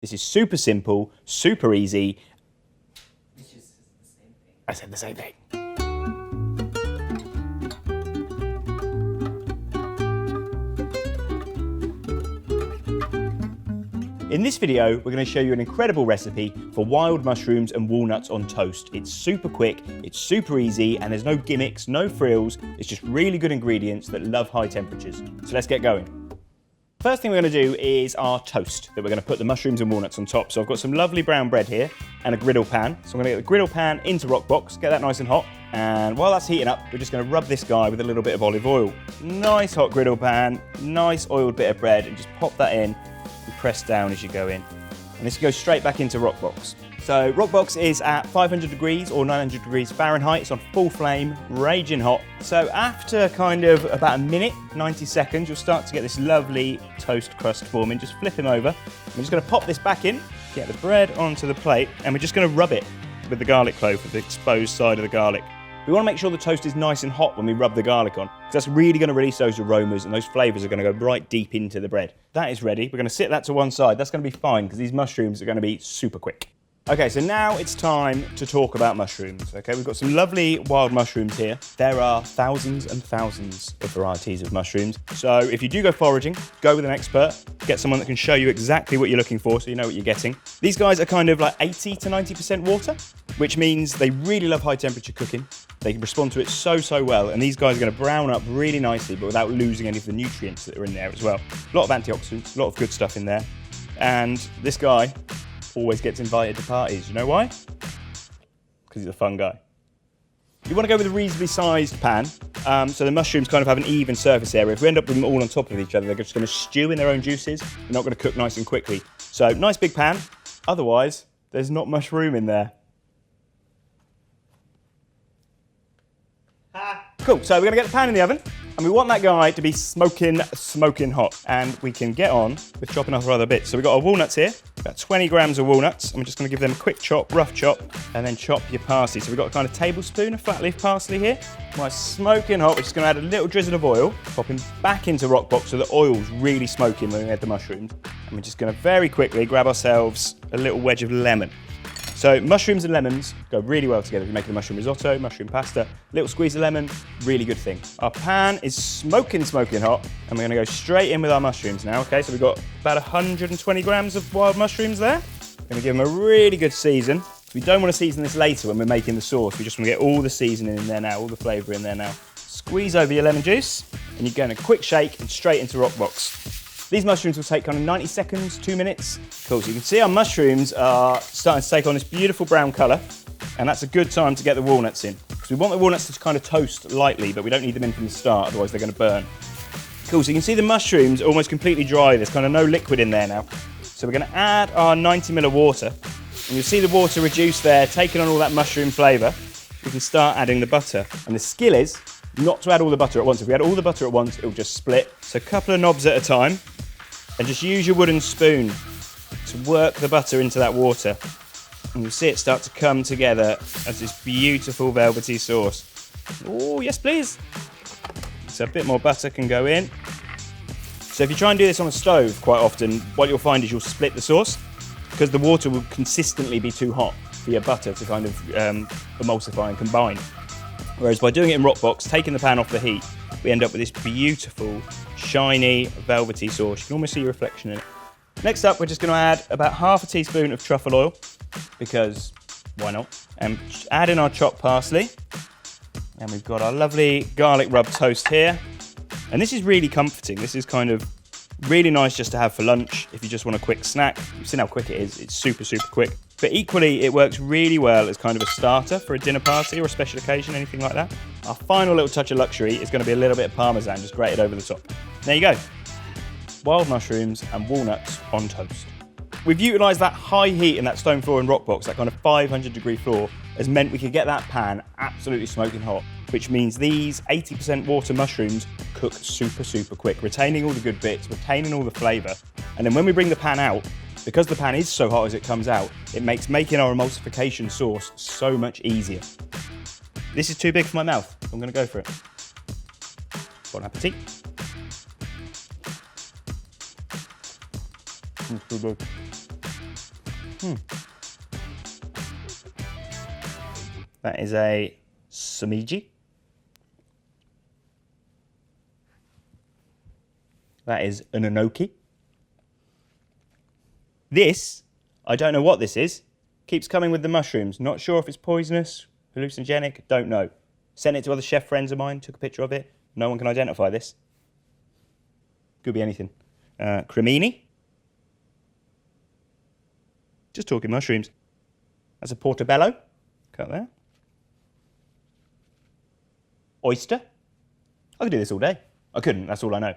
This is super simple, super easy. Which is the same thing. I said the same thing. In this video, we're going to show you an incredible recipe for wild mushrooms and walnuts on toast. It's super quick, it's super easy, and there's no gimmicks, no frills. It's just really good ingredients that love high temperatures. So let's get going. First thing we're going to do is our toast that we're going to put the mushrooms and walnuts on top. So I've got some lovely brown bread here and a griddle pan. So I'm going to get the griddle pan into Roccbox, get that nice and hot. And while that's heating up, we're just going to rub this guy with a little bit of olive oil. Nice hot griddle pan, nice oiled bit of bread, and just pop that in and press down as you go in. And this goes straight back into Roccbox. So Roccbox is at 500 degrees or 900 degrees Fahrenheit. It's on full flame, raging hot. So after kind of about a minute, 90 seconds, you'll start to get this lovely toast crust forming. Just flip him over. I'm just going to pop this back in, get the bread onto the plate, and we're just going to rub it with the garlic clove, with the exposed side of the garlic. We want to make sure the toast is nice and hot when we rub the garlic on, because that's really going to release those aromas, and those flavours are going to go right deep into the bread. That is ready. We're going to sit that to one side. That's going to be fine, because these mushrooms are going to be super quick. Okay, so now it's time to talk about mushrooms. Okay, we've got some lovely wild mushrooms here. There are thousands and thousands of varieties of mushrooms. So if you do go foraging, go with an expert. Get someone that can show you exactly what you're looking for so you know what you're getting. These guys are kind of like 80 to 90% water, which means they really love high temperature cooking. They can respond to it so well, and these guys are going to brown up really nicely, but without losing any of the nutrients that are in there as well. A lot of antioxidants, a lot of good stuff in there. And this guy always gets invited to parties. You know why? Because he's a fun guy. You want to go with a reasonably sized pan, so the mushrooms kind of have an even surface area. If we end up with them all on top of each other, they're just going to stew in their own juices. They're not going to cook nice and quickly. So nice big pan. Otherwise, there's not much room in there. Cool, so we're going to get the pan in the oven, and we want that guy to be smoking hot. And we can get on with chopping off our other bits. So we've got our walnuts here, about 20 grams of walnuts. I'm just going to give them a quick chop, rough chop, and then chop your parsley. So we've got a kind of tablespoon of flat leaf parsley here. Nice smoking hot. We're just going to add a little drizzle of oil, popping back into Roccbox so the oil's really smoking when we add the mushrooms. And we're just going to very quickly grab ourselves a little wedge of lemon. So mushrooms and lemons go really well together. If you're making a mushroom risotto, mushroom pasta, little squeeze of lemon, really good thing. Our pan is smoking hot, and we're gonna go straight in with our mushrooms now, okay? So we've got about 120 grams of wild mushrooms there. We're gonna give them a really good season. We don't wanna season this later when we're making the sauce. We just wanna get all the seasoning in there now, all the flavor in there now. Squeeze over your lemon juice, and you're going to quick shake and straight into Roccbox. These mushrooms will take kind of 90 seconds, 2 minutes. Cool, so you can see our mushrooms are starting to take on this beautiful brown colour, and that's a good time to get the walnuts in. Because we want the walnuts to kind of toast lightly, but we don't need them in from the start, otherwise they're going to burn. Cool, so you can see the mushrooms are almost completely dry. There's kind of no liquid in there now. So we're going to add our 90 ml of water, and you'll see the water reduce there, taking on all that mushroom flavour. We can start adding the butter, and the skill is not to add all the butter at once. If we add all the butter at once, it'll just split. So a couple of knobs at a time. And just use your wooden spoon to work the butter into that water. And you'll see it start to come together as this beautiful velvety sauce. Oh, yes, please. So a bit more butter can go in. So if you try and do this on a stove quite often, what you'll find is you'll split the sauce, because the water will consistently be too hot for your butter to kind of emulsify and combine. Whereas by doing it in Roccbox, taking the pan off the heat, we end up with this beautiful, shiny, velvety sauce. You can almost see your reflection in it. Next up, we're just going to add about half a teaspoon of truffle oil, because why not? And add in our chopped parsley. And we've got our lovely garlic rub toast here. And this is really comforting. This is kind of really nice just to have for lunch if you just want a quick snack. You've seen how quick it is. It's super quick. But equally, it works really well as kind of a starter for a dinner party or a special occasion, anything like that. Our final little touch of luxury is going to be a little bit of Parmesan just grated over the top. There you go. Wild mushrooms and walnuts on toast. We've utilised that high heat in that stone floor in Roccbox, that kind of 500 degree floor, has meant we could get that pan absolutely smoking hot, which means these 80% water mushrooms cook super quick, retaining all the good bits, retaining all the flavour. And then when we bring the pan out, because the pan is so hot as it comes out, it makes making our emulsification sauce so much easier. This is too big for my mouth. I'm going to go for it. Bon appetit. Too good. That is a samiji. That is an enoki. This, I don't know what this is. Keeps coming with the mushrooms. Not sure if it's poisonous, hallucinogenic, don't know. Sent it to other chef friends of mine, took a picture of it. No one can identify this. Could be anything. Cremini. Just talking mushrooms. That's a portobello. Cut there. Oyster. I could do this all day. I couldn't, that's all I know.